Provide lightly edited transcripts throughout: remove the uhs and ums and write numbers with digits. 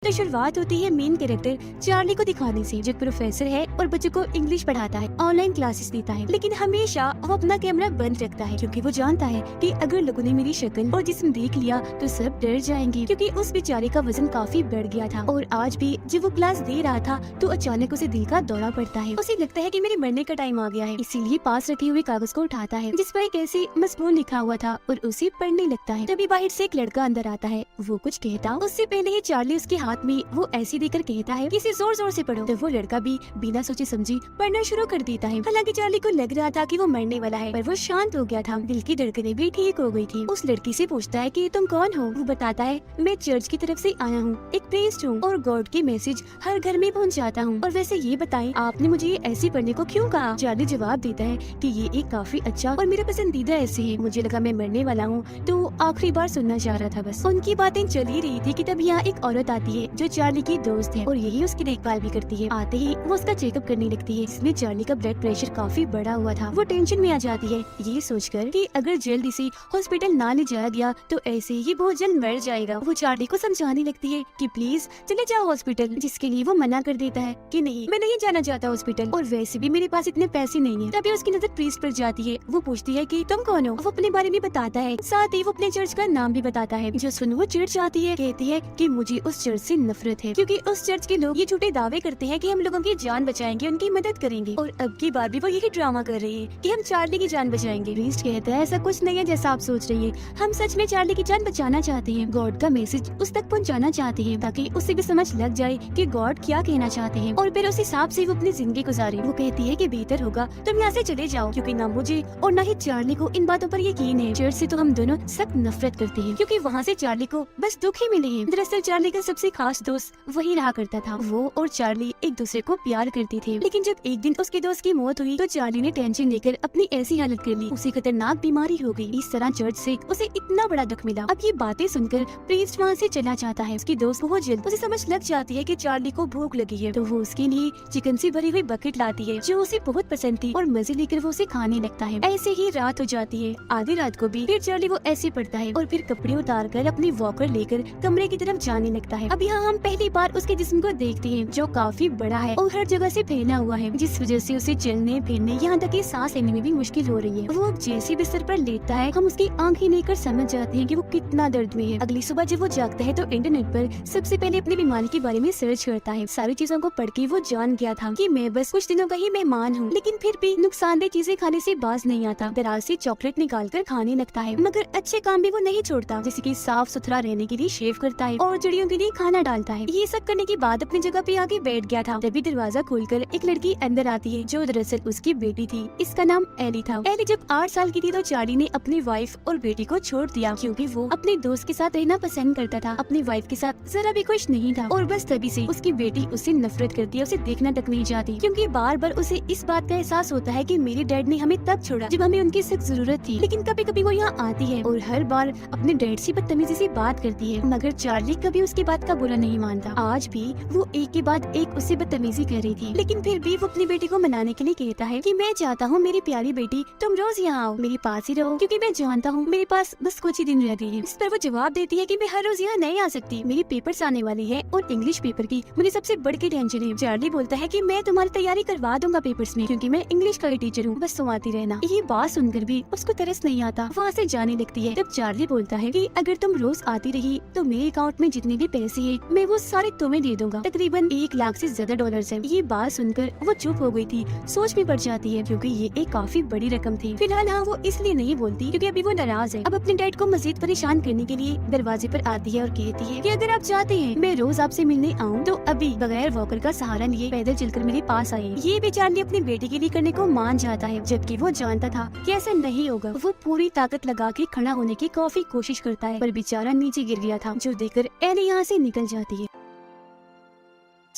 तो शुरुआत होती है मेन कैरेक्टर चार्ली को दिखाने से, जो प्रोफेसर है और बच्चों को इंग्लिश पढ़ाता है, ऑनलाइन क्लासेस देता है। लेकिन हमेशा वो अपना कैमरा बंद रखता है क्योंकि वो जानता है कि अगर लोगों ने मेरी शक्ल और जिस्म देख लिया तो सब डर जाएंगे, क्योंकि उस बेचारे का वजन काफी बढ़ गया था। और आज भी जब वो क्लास दे रहा था तो अचानक उसे दिल का दौरा पड़ता है। उसे लगता है कि मेरे मरने का टाइम आ गया है, इसीलिए पास रखे हुए कागज को उठाता है जिस पर एक ऐसी मजमून लिखा हुआ था और उसे पढ़ने लगता है। तभी बाहर से एक लड़का अंदर आता है। वो कुछ कहता उससे पहले ही चार्ली उसके हाथ में वो ऐसी देकर कहता है कि इसे जोर जोर से पढ़ो। तो वो लड़का भी बिना सोचे समझी पढ़ना शुरू कर देता है। हालांकि चार्ली को लग रहा था कि वो मरने वाला है, पर वो शांत हो गया था। दिल की धड़कनें भी ठीक हो गई थी। उस लड़की से पूछता है कि तुम कौन हो। वो बताता है मैं चर्च की तरफ से आया हूँ, एक प्रीस्ट हूँ और गॉड की मैसेज हर घर में पहुँचाता हूँ। और वैसे ये बताएं आपने मुझे ये ऐसे पढ़ने को क्यों कहा। चार्ली जवाब देता है कि ये एक काफी अच्छा और मेरा पसंदीदा ऐसे है। मुझे लगा मैं मरने वाला हूँ तो आखिरी बार सुनना चाह रहा था बस। उनकी बातें चल ही रही थी कि तब यहाँ एक औरत आती है जो चार्ली की दोस्त है और यही उसकी देखभाल भी करती है। आते ही वो उसका चेकअप करने लगती है। इसमें चार्ली का ब्लड प्रेशर काफी बढ़ा हुआ था। वो टेंशन में आ जाती है ये सोचकर कि अगर जल्दी से हॉस्पिटल ना ले जाया गया तो ऐसे ही बहुत जल्द मर जाएगा। वो चार्ली को समझाने लगती है कि प्लीज चले जाओ हॉस्पिटल, जिसके लिए वो मना कर देता है कि नहीं मैं नहीं जाना चाहता हॉस्पिटल और वैसे भी मेरे पास इतने पैसे नहीं है। तभी उसकी नजर प्रीस्ट पर जाती है। वो पूछती है कि तुम कौन हो। वो अपने बारे में बताता है, साथ ही वो अपने चर्च का नाम भी बताता है। जो सुन वो चिढ़ जाती है, कहती है कि मुझे उस चर्च से नफरत है क्योंकि उस चर्च के लोग ये झूठे दावे करते हैं कि हम लोगों की जान बचाएंगे, उनकी मदद करेंगे। और अब की बार भी वो यही ड्रामा कर रही है कि हम चार्ली की जान बचाएंगे। प्रीस्ट कहता है ऐसा कुछ नहीं है जैसा आप सोच रही है, हम सच में चार्ली की जान बचाना चाहते हैं। गॉड का मैसेज उस तक पहुंचाना चाहते हैं ताकि उसे भी समझ लग जाए कि गॉड क्या कहना चाहते हैं और फिर उस हिसाब से वो अपनी जिंदगी गुजारे। वो कहती है कि बेहतर होगा तुम यहाँ से चले जाओ क्योंकि ना मुझे और ना ही चार्ली को इन बातों पर यकीन है। चर्च से तो हम दोनों सख्त नफरत करते हैं क्योंकि वहाँ से चार्ली को बस दुख ही मिले हैं। दरअसल चार्ली का सबसे खास दोस्त वही रहा करता था। वो और चार्ली एक दूसरे को प्यार करते थे, लेकिन जब एक दिन उसके दोस्त की मौत हुई तो चार्ली ने टेंशन लेकर अपनी ऐसी हालत कर ली, उसे खतरनाक बीमारी हो गई। इस तरह चर्च से उसे इतना बड़ा दुख मिला। अब ये बातें सुनकर प्रीस्ट वहाँ से चला जाता है। उसकी दोस्त बहुत जल्द उसे समझ लग जाती है कि चार्ली को भूख लगी है, तो वो उसके लिए चिकन से भरी हुई बकेट लाती है जो उसे बहुत पसंद थी और मजे लेकर वो उसे खाने लगता है। ऐसे ही रात हो जाती है। आधी रात को भी फिर चार्ली वो ऐसे पड़ता है और फिर कपड़े उतार कर अपनी वॉकर लेकर कमरे की तरफ जाने लगता है। अब यहाँ हम पहली बार उसके जिस्म को देखते हैं जो काफी बड़ा है और हर जगह से फैला हुआ है, जिस वजह से उसे चलने फिरने यहाँ तक कि सांस लेने में भी मुश्किल हो रही है। वो अब जैसे बिस्तर पर लेटता है हम उसकी आंखें लेकर समझ जाते हैं कि वो कितना दर्द में है। अगली सुबह जब वो जागता है तो इंटरनेट पर सबसे पहले अपनी बीमारी के बारे में सर्च करता है। सारी चीजों को पढ़ के वो जान गया था कि मैं बस कुछ दिनों का ही मेहमान हूँ, लेकिन फिर भी नुकसानदेह चीजें खाने से बाज नहीं आता। दराज से चॉकलेट निकाल कर खाने लगता है, मगर अच्छे काम भी वो नहीं छोड़ता, जैसे कि साफ सुथरा रहने के लिए शेव करता है और चिड़ियों के लिए खाना डालता है। ये सब करने के बाद अपनी जगह पे आके बैठ गया था। तभी दरवाजा खोलकर एक लड़की अंदर आती है जो दरअसल उसकी बेटी थी। इसका नाम एली था। एली जब 8 साल की थी तो चार्ली ने अपनी वाइफ और बेटी को छोड़ दिया क्योंकि वो अपने दोस्त के साथ रहना पसंद करता था, अपनी वाइफ के साथ जरा भी खुश नहीं था। और बस तभी से उसकी बेटी उससे नफरत करती है, उसे देखना तक नहीं चाहती क्योंकि बार बार उसे इस बात का एहसास होता है कि मेरे डैड ने हमें तब छोड़ा जब हमें उनकी सख्त जरूरत थी। लेकिन कभी कभी वो यहाँ आती है और हर बार अपने डैड से बदतमीजी से बात करती है, मगर चार्ली कभी उसकी बात का बुरा नहीं मानता। आज भी वो एक के बाद एक उससे बदतमीजी कर रही थी, लेकिन फिर भी वो अपनी बेटी को मनाने के लिए कहता है कि मैं चाहता हूँ मेरी प्यारी बेटी तुम रोज यहाँ आओ, मेरे पास ही रहो क्योंकि मैं जानता हूँ मेरे पास बस कुछ ही दिन रह गई है। इस पर वो जवाब देती है कि मैं हर रोज यहाँ नहीं आ सकती, मेरी पेपर्स आने वाली है और इंग्लिश पेपर की मुझे सबसे बड़ की टेंशन है। चार्ली बोलता है कि मैं तुम्हारी तैयारी करवा दूंगा पेपर्स में क्योंकि मैं इंग्लिश का टीचर हूँ, बस तुम आती रहना। ये बात सुनकर भी उसको तरस नहीं आता, वहाँ से जाने लगती है। तब चार्ली बोलता है कि अगर तुम रोज आती रही तो मेरे अकाउंट में जितने भी पैसे है मैं वो सारे तुम्हें दे दूंगा, तकरीबन 1 लाख से ज्यादा डॉलर्स है। ये बात सुनकर वो चुप हो गई थी, सोच में पड़ जाती है क्योंकि ये एक काफी बड़ी रकम थी। फिलहाल हाँ वो इसलिए नहीं बोलती क्योंकि अभी वो नाराज है। अब अपने डैड को मजीद परेशान करने के लिए दरवाजे पर आती है और कहती है कि अगर आप चाहते हैं मैं रोज आपसे मिलने आऊँ तो अभी बगैर वॉकर का सहारा लिए पैदल चलकर मेरे पास आए। ये भी चार्ली अपनी बेटी के लिए करने को मान जाता है, जबकि वो जानता था कि ऐसा नहीं होगा। वो पूरी ताकत लगा के खड़ा होने की काफी कोशिश करता है पर बेचारा नीचे गिर गया था, जो देखकर एली यहाँ से निकल जाती है।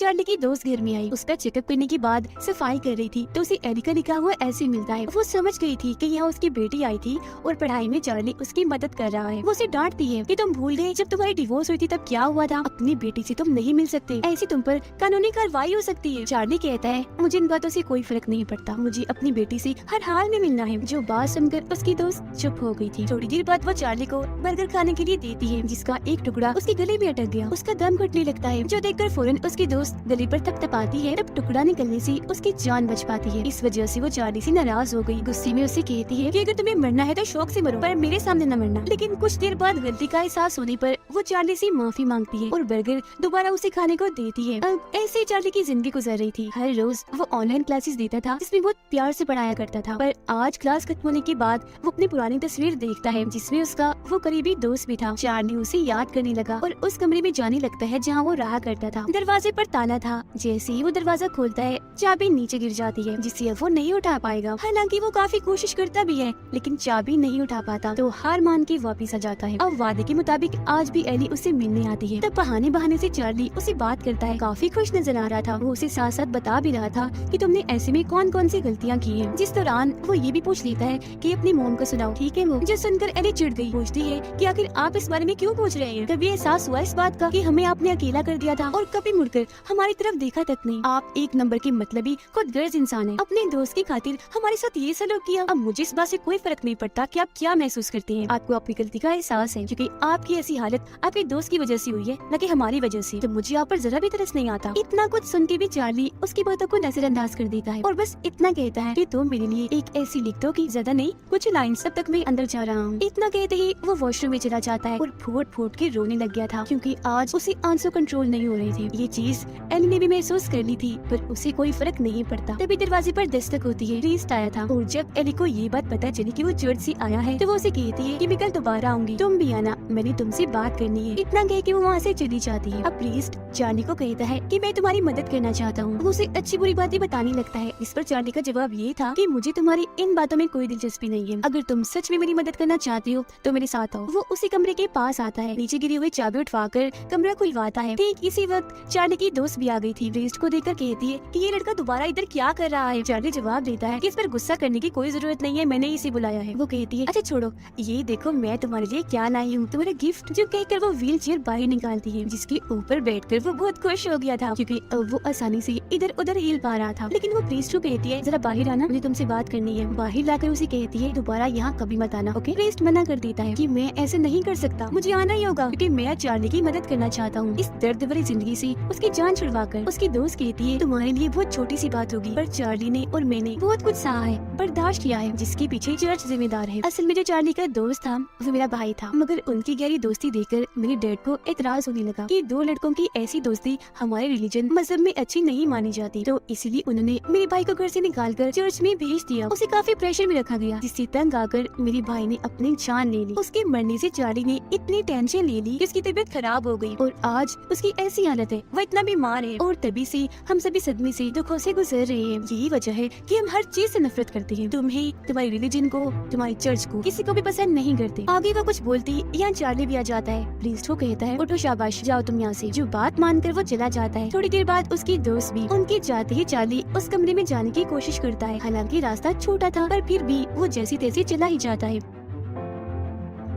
चार्ली की दोस्त घर में आई। उसका चेकअप करने के बाद सफाई कर रही थी तो उसे एली का लिखा हुआ ऐसे मिलता है। वो समझ गई थी कि यहाँ उसकी बेटी आई थी और पढ़ाई में चार्ली उसकी मदद कर रहा है। वो उसे डांटती है कि तुम भूल गए जब तुम्हारी डिवोर्स हुई थी तब क्या हुआ था, अपनी बेटी से तुम नहीं मिल सकते, ऐसी तुम पर कानूनी कार्रवाई हो सकती है। चार्ली कहता है मुझे इन बातों से कोई फर्क नहीं पड़ता, मुझे अपनी बेटी से हर हाल में मिलना है। जो बात सुनकर उसकी दोस्त चुप हो गई थी। थोड़ी देर बाद वो चार्ली को बर्गर खाने के लिए देती है जिसका एक टुकड़ा उसके गले में अटक गया। उसका दम घुटने लगता है जो देखकर फौरन उसकी दोस्त गले पर थपथपाती है। तब टुकड़ा निकलने से उसकी जान बच पाती है। इस वजह से वो चार्ली से नाराज हो गई। गुस्से में उसे कहती है कि अगर तुम्हें मरना है तो शौक से मरो पर मेरे सामने न मरना। लेकिन कुछ देर बाद गलती का एहसास होने पर वो चार्ली से माफी मांगती है और बर्गर दोबारा उसे खाने को देती है। अब ऐसे चार्ली की जिंदगी गुजर रही थी। हर रोज वो ऑनलाइन क्लासेस देता था जिसमें बहुत प्यार से पढ़ाया करता था। पर आज क्लास खत्म होने के बाद वो अपनी पुरानी तस्वीर देखता है जिसमें उसका वो करीबी दोस्त भी था। चार्ली उसे याद करने लगा और उस कमरे में जाने लगता है जहाँ वो रहा करता था। दरवाजे पर ताला था। जैसे ही वो दरवाजा खोलता है चाबी नीचे गिर जाती है जिससे अब वो नहीं उठा पाएगा। हालांकि वो काफी कोशिश करता भी है लेकिन चाबी नहीं उठा पाता तो हार मान के वापिस आ जाता है। अब वादे के मुताबिक आज भी एली उससे मिलने आती है। तब बहाने से चार्ली उसे बात करता है। काफी खुश नजर आ रहा था। वो उसे साथ साथ बता भी रहा था कि तुमने ऐसे में कौन कौन सी गलतियाँ की हैं। जिस दौरान वो ये भी पूछ लेता है कि अपनी मॉम को सुनाओ, ठीक है। वो जो सुनकर एली चिढ़ गई। पूछती है कि आखिर आप इस बारे में क्यों पूछ रहे हैं? कभी एहसास हुआ इस बात का कि हमें आपने अकेला कर दिया था और कभी मुड़कर हमारी तरफ देखा तक नहीं। आप एक नंबर के मतलबी खुदगर्ज इंसान हैं। अपने दोस्त की खातिर हमारे साथ ये सलूक किया। अब मुझे इस बात से कोई फर्क नहीं पड़ता कि आप क्या महसूस करते हैं। आपको अपनी गलती का एहसास है क्योंकि आपकी ऐसी हालत आपके दोस्त की वजह से हुई है न कि हमारी वजह से। तो मुझे आप पर जरा भी तरस नहीं आता। इतना कुछ सुन के भी चार्ली उसकी बातों को नजरअंदाज कर देता है और बस इतना कहता है कि तुम मेरे लिए एक ऐसी लिख दो कि ज्यादा नहीं कुछ लाइन तब तक मैं अंदर जा रहा हूँ। इतना कहते ही वो वॉशरूम में चला जाता है और फूट फूट के रोने लग गया था क्योंकि आज उसे आंसू कंट्रोल नहीं हो रहे थे। ये चीज एली ने भी महसूस कर ली थी पर उसे कोई फर्क नहीं पड़ता। तभी दरवाजे पर दस्तक होती है। प्रीस्ट आया था और जब एली को ये बात पता चली कि वो चर्च से आया है तो वो उसे कहती है कि मैं कल दोबारा आऊंगी, तुम भी आना, मैंने तुमसे बात करनी है। इतना कह के वो वहाँ से चली जाती है। अब प्रीस्ट चार्ली को कहता है कि मैं तुम्हारी मदद करना चाहता हूँ। वो उसे अच्छी बुरी बातें बताने लगता है। इस पर चार्ली का जवाब ये था कि मुझे तुम्हारी इन बातों में कोई दिलचस्पी नहीं है। अगर तुम सच में मेरी मदद करना चाहती हो तो मेरे साथ आओ। वो उसी कमरे के पास आता है। नीचे गिरी हुई चाबी उठवाकर कमरा खुलवाता है। ठीक इसी वक्त चार्ली की दोस्त भी आ गई थी। प्रीस्ट को देखकर कहती है कि ये लड़का दोबारा इधर क्या कर रहा है। चार्ली जवाब देता है कि इस पर गुस्सा करने की कोई जरूरत नहीं है, मैंने इसे बुलाया है। वो कहती है अच्छा छोड़ो, ये देखो मैं तुम्हारे लिए क्या लाई हूँ, तुम्हारा गिफ्ट। जो कहकर वो व्हील चेयर बाहर निकालती है जिसके ऊपर बैठकर वो बहुत खुश हो गया था क्योंकि अब वो आसानी से इधर उधर हिल पा रहा था। लेकिन वो प्रीस्ट को कहती है जरा बाहर आना, मुझे तुमसे बात करनी है। बाहर लाकर उसे कहती है दोबारा यहाँ कभी मत आना, ओके। प्रीस्ट मना कर देता है कि मैं ऐसे नहीं कर सकता, मुझे आना ही होगा क्योंकि मैं चार्ली की मदद करना चाहता हूँ। इस दर्द भरी जिंदगी से उसकी जान छुड़वाकर उसकी दोस्त कहती है तुम्हारे लिए बहुत छोटी सी बात होगी पर चार्ली ने और मैंने बहुत कुछ सहा है, बर्दाश्त किया है, जिसके पीछे चर्च जिम्मेदार है। असल में जो चार्ली का दोस्त था वो मेरा भाई था, मगर उनकी गहरी दोस्ती देखकर मेरे डैड को एतराज होने लगा कि दो लड़कों की ऐसी दोस्ती हमारे रिलीजन मजहब में अच्छी नहीं मानी जाती। तो इसलिए उन्होंने मेरे भाई को घर से निकालकर चर्च में भेज दिया। उसे काफी प्रेशर में रखा गया जिससे तंग आकर मेरे भाई ने अपनी जान ले ली। उसके मरने से चार्ली ने इतनी टेंशन ले ली कि उसकी तबीयत खराब हो गई और आज उसकी ऐसी हालत है, वो इतना बीमार है और तभी से हम सभी सदमे से दुखों से गुजर रहे हैं। यही वजह है कि हम हर चीज से नफरत करते हैं, तुम्हें, तुम्हारी रिलीजन को, तुम्हारी चर्च को, किसी को भी पसंद नहीं करते। आगे वो कुछ बोलती यहाँ चार्ली भी आ जाता है। प्रीस्ट को कहता है उठो शाबाश, जाओ तुम यहाँ से। जो बात मानकर वो चला जाता है। थोड़ी देर बाद उसकी दोस्त भी उनके जाते ही चार्ली उस कमरे में जाने की कोशिश करता है। हालांकि रास्ता छोटा था पर फिर भी वो जैसी तैसी चला ही जाता है।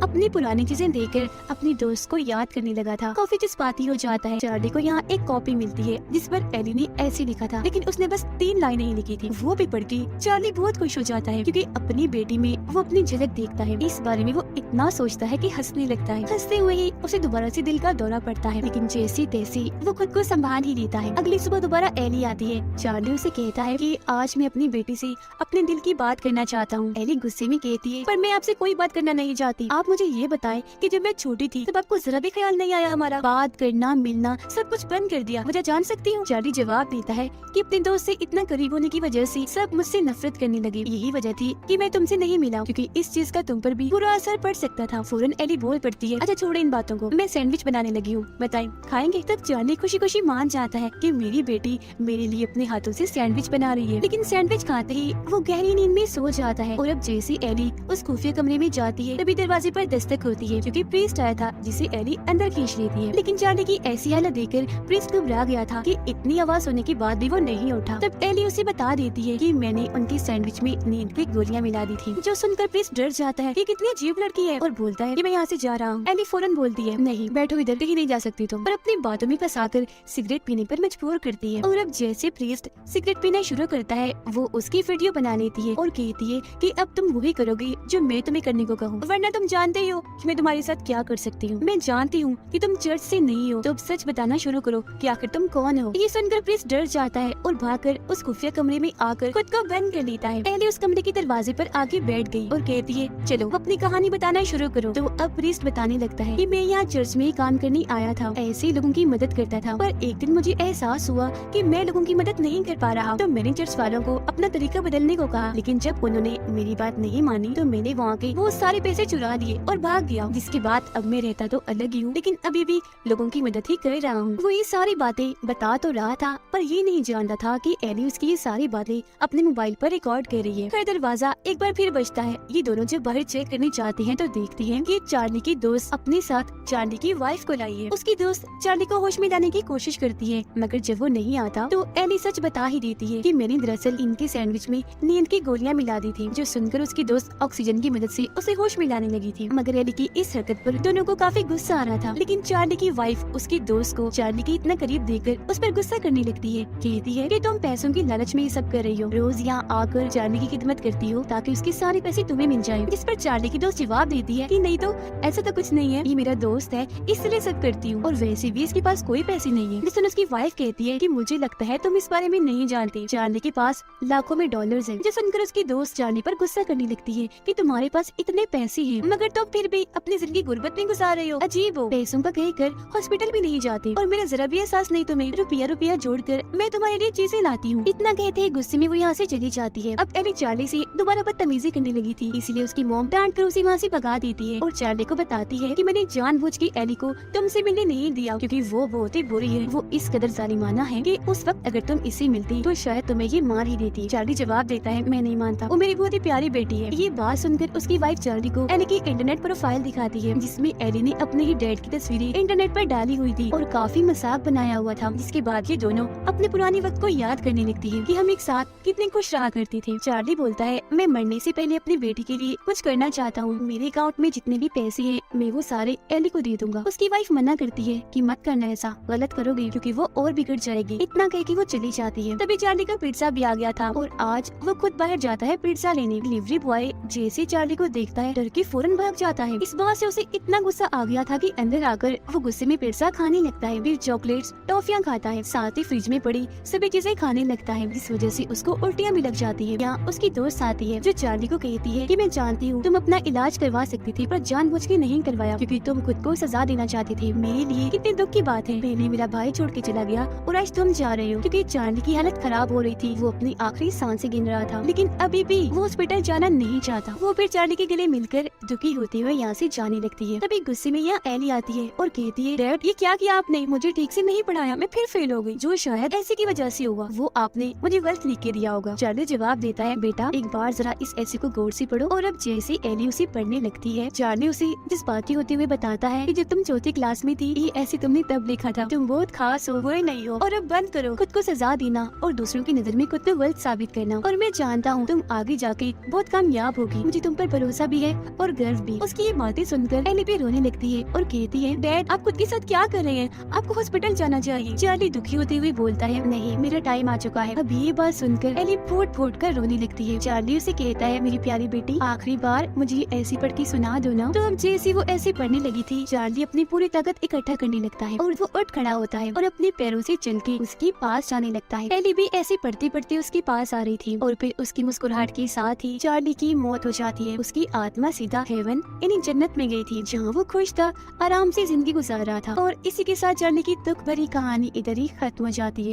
अपनी पुरानी चीजें देखकर अपनी दोस्त को याद करने लगा था। काफी जज्बाती हो जाता है। चार्ली को यहाँ एक कॉपी मिलती है जिस पर एली ने ऐसे लिखा था, लेकिन उसने बस 3 लाइनें ही लिखी थी। वो भी पढ़ के चार्ली बहुत खुश हो जाता है क्योंकि अपनी बेटी में वो अपनी झलक देखता है। इस बारे में वो इतना सोचता है कि हंसने लगता है। हंसते हुए ही उसे दोबारा से दिल का दौरा पड़ता है, लेकिन जैसी तैसी वो खुद को संभाल ही लेता है। अगली सुबह दोबारा एली आती है। चार्ली उसे कहता है कि आज मैं अपनी बेटी से अपने दिल की बात करना चाहता हूँ। एली गुस्से में कहती है पर मैं आपसे कोई बात करना नहीं चाहती। आप मुझे ये बताएं कि जब मैं छोटी थी तब आपको जरा भी ख्याल नहीं आया हमारा बात करना, मिलना, सब कुछ बंद कर दिया, वजह जान सकती हूँ? चार्ली जवाब देता है कि अपने दोस्त से इतना करीब होने की वजह से सब मुझसे नफरत करने लगे। यही वजह थी कि मैं तुमसे नहीं मिला क्योंकि इस चीज का तुम पर भी बुरा असर पड़ सकता था। फौरन एली बोल पड़ती है अच्छा छोड़ो इन बातों को, मैं सैंडविच बनाने लगी हूँ, बताएं खाएंगे? तब चार्ली खुशी खुशी मान जाता है कि मेरी बेटी मेरे लिए अपने हाथों से सैंडविच बना रही है। लेकिन सैंडविच खाते ही वो गहरी नींद में सो जाता है। और अब जैसे एली उस खुफिया कमरे में जाती है तभी दरवाजे पर पर दस्तक होती है क्योंकि प्रीस्ट आया था जिसे एली अंदर खींच लेती है। लेकिन चार्ली की ऐसी हालत देखकर प्रीस्ट घबरा गया था कि इतनी आवाज होने के बाद भी वो नहीं उठा। तब एली उसे बता देती है कि मैंने उनके सैंडविच में नींद की गोलियां मिला दी थी। जो सुनकर प्रीस्ट डर जाता है कि कितनी अजीब लड़की है और बोलता है कि मैं यहाँ से जा रहा हूँ। एली फौरन बोलती है नहीं बैठो, इधर कहीं नहीं जा सकती तुम, और अपनी बातों में फंसाकर सिगरेट पीने पर मजबूर करती है। और अब जैसे प्रीस्ट सिगरेट पीना शुरू करता है वो उसकी वीडियो बना लेती है और कहती है कि अब तुम वही करोगी जो मैं तुम्हें करने को कहूँ, वरना तुम जानते ही हो कि मैं तुम्हारे साथ क्या कर सकती हूँ। मैं जानती हूँ कि तुम चर्च से नहीं हो, तो अब सच बताना शुरू करो कि आखिर तुम कौन हो। ये सुनकर प्रीस्ट डर जाता है और भागकर उस खुफिया कमरे में आकर खुद को बंद कर लेता है। एली उस कमरे के दरवाजे पर आके बैठ गई और कहती है चलो अपनी कहानी बताना शुरू करो। तो अब प्रीस्ट बताने लगता है कि मैं यहाँ चर्च में काम करने आया था, ऐसे लोगों की मदद करता था, पर एक दिन मुझे एहसास हुआ कि मैं लोगों की मदद नहीं कर पा रहा, तो मैंने चर्च वालों को अपना तरीका बदलने को कहा। लेकिन जब उन्होंने मेरी बात नहीं मानी तो मैंने वहाँ के वो सारे पैसे चुरा लिए और भाग गया, जिसके बाद अब मैं रहता तो अलग ही हूँ, लेकिन अभी भी लोगों की मदद ही कर रहा हूँ। वो ये सारी बातें बता तो रहा था पर ये नहीं जानता था कि एली उसकी ये सारी बातें अपने मोबाइल पर रिकॉर्ड कर रही है। फिर दरवाजा एक बार फिर बजता है। ये दोनों जब बाहर चेक करने जाते हैं तो देखती हैं कि चार्ली की दोस्त अपने साथ चार्ली की वाइफ को लाई है। उसकी दोस्त चार्ली को होश में लाने की कोशिश करती है, मगर जब वो नहीं आता तो एली सच बता ही देती है कि मैंने दरअसल इनके सैंडविच में नींद की गोलियां मिला दी थी। जो सुनकर उसकी दोस्त ऑक्सीजन की मदद से उसे होश में लाने लगी थी, मगर एली की इस हरकत पर दोनों को काफी गुस्सा आ रहा था। लेकिन चार्ली की वाइफ उसकी दोस्त को चार्ली के इतना करीब देखकर उस पर गुस्सा करने लगती है। कहती है कि तुम पैसों की लालच में ये सब कर रही हो, रोज यहाँ आकर चार्ली की खिदमत करती हो ताकि उसके सारे पैसे तुम्हें मिल जाए। इस पर चार्ली की दोस्त जवाब देती है कि नहीं तो ऐसा तो कुछ नहीं है, ये मेरा दोस्त है इसलिए सब करती हूँ, और वैसे भी इसके पास कोई पैसे नहीं है। जिसमें उसकी वाइफ कहती है कि मुझे लगता है तुम इस बारे में नहीं जानती, चार्ली के पास लाखों में डॉलर्स हैं। जो सुनकर उसकी दोस्त चार्ली पर गुस्सा करने लगती है कि तुम्हारे पास इतने पैसे हैं मगर तुम फिर भी अपनी जिंदगी गुर्बत में गुजार रहे हो, अजीब हो, पैसों का कहकर हॉस्पिटल भी नहीं जाते और मेरा जरा भी एहसास नहीं तुम्हें, रुपया रुपया जोड़कर मैं तुम्हारे लिए चीजें लाती हूँ। इतना कहते ही गुस्से में वो यहाँ से चली जाती है। अब एली चार्ली से दोबारा बदतमीजी करने लगी थी, इसलिए उसकी मॉम डांट कर उसे वहाँ से भगा देती है और चार्ली को बताती है कि मैंने जानबूझ के एली को तुमसे मिलने नहीं दिया क्योंकि वो बहुत ही बुरी है, वो इस कदर जालिमाना है कि उस वक्त अगर तुम इसे मिलती तो शायद तुम्हें ये मार ही देती। चार्ली जवाब देता है मैं नहीं मानता, वो मेरी बहुत ही प्यारी बेटी है। ये बात सुनकर उसकी वाइफ चार्ली को एली की इंटरनेट प्रोफाइल दिखाती है जिसमें एली ने अपने ही डैड की तस्वीरें इंटरनेट पर डाली हुई थी और काफी मजाक बनाया हुआ था। जिसके बाद ये दोनों अपने पुराने वक्त को याद करने लगती है कि हम एक साथ कितने खुश रहा करते थे। चार्ली बोलता है मैं मरने से पहले अपनी बेटी के लिए कुछ करना चाहता हूँ, मेरे अकाउंट में जितने भी पैसे हैं मैं वो सारे एली को दे दूंगा। उसकी वाइफ मना करती है कि मत करना, ऐसा गलत करोगे क्योंकि वो और बिगड़ जाएगी। इतना कह के वो चली जाती है। तभी चार्ली का पिज्जा भी आ गया था और आज वो खुद बाहर जाता है पिज्जा लेने। डिलीवरी बॉय जैसे चार्ली को देखता है डर के फौरन भाग जाता है। इस बात से उसे इतना गुस्सा आ गया था कि अंदर आकर वो गुस्से में पिज्जा खाने लगता है, फिर चॉकलेट्स टॉफियां खाता है, साथ ही फ्रिज में पड़ी सभी चीजें खाने लगता है। इस वजह से उसको उल्टियां भी लग जाती है। यहाँ उसकी दोस्त आती है जो चार्ली को कहती है कि मैं जानती हूँ तुम अपना इलाज करवा सकती थी पर जानबूझ के नहीं करवाया क्योंकि तुम खुद को सजा देना चाहती थी। मेरे लिए कितने दुख की बात है, पहले मेरा भाई छोड़ के चला गया और आज तुम जा रहे हो। क्योंकि चार्ली की हालत खराब हो रही थी, वो अपनी आखिरी सांसें गिन रहा था, लेकिन अभी भी वो हॉस्पिटल जाना नहीं चाहता। वो फिर चार्ली के गले मिलकर दुखी होते हुए यहाँ से जाने लगती है। तभी गुस्से में यहाँ एली आती है और कहती है डैड ये क्या किया आपने, मुझे ठीक से नहीं पढ़ाया, मैं फिर फेल हो गई, जो शायद ऐसे की वजह से हुआ, वो आपने मुझे गलत लिख के दिया होगा। चार्ली जवाब देता है बेटा एक बार जरा इस ऐसे को गौर से पढ़ो। और अब जैसे एली उसे पढ़ने लगती है चार्ली उसे जज्बाती होते हुए बताता है कि जब तुम चौथी क्लास में थी ये ऐसे तुमने तब लिखा था, तुम बहुत खास हो, बुरे नहीं हो, और अब बंद करो खुद को सजा देना और दूसरों की नजर में खुद को गलत साबित करना, और मैं जानता हूँ तुम आगे जाके बहुत कामयाब होगी, मुझे तुम पर भरोसा भी है और गर्व भी। उसकी ये बातें सुनकर एली भी रोने लगती है और कहती है डैड आप खुद के साथ क्या कर रहे हैं, आपको हॉस्पिटल जाना चाहिए। चार्ली दुखी होते हुए बोलता है नहीं मेरा टाइम आ चुका है। अब ये बात सुनकर एली फूट फूट कर रोने लगती है। चार्ली उसे कहता है मेरी प्यारी बेटी आखिरी बार मुझे ऐसी पढ़ के सुना दो ना। तो अब जैसे वो ऐसे पढ़ने लगी थी चार्ली अपनी पूरी ताकत इकट्ठा करने लगता है और वो उठ खड़ा होता है और अपने पैरों से चल के उसके पास जाने लगता है। एली भी ऐसे पढ़ते पढ़ते उसके पास आ रही थी और फिर उसकी मुस्कुराहट के साथ ही चार्ली की मौत हो जाती है। उसकी आत्मा सीधा हेवन यानी जन्नत में गई थी जहाँ वो खुश था, आराम से जिंदगी गुजार रहा था। और इसी के साथ चार्ली की दुख भरी कहानी इधर ही खत्म हो जाती है।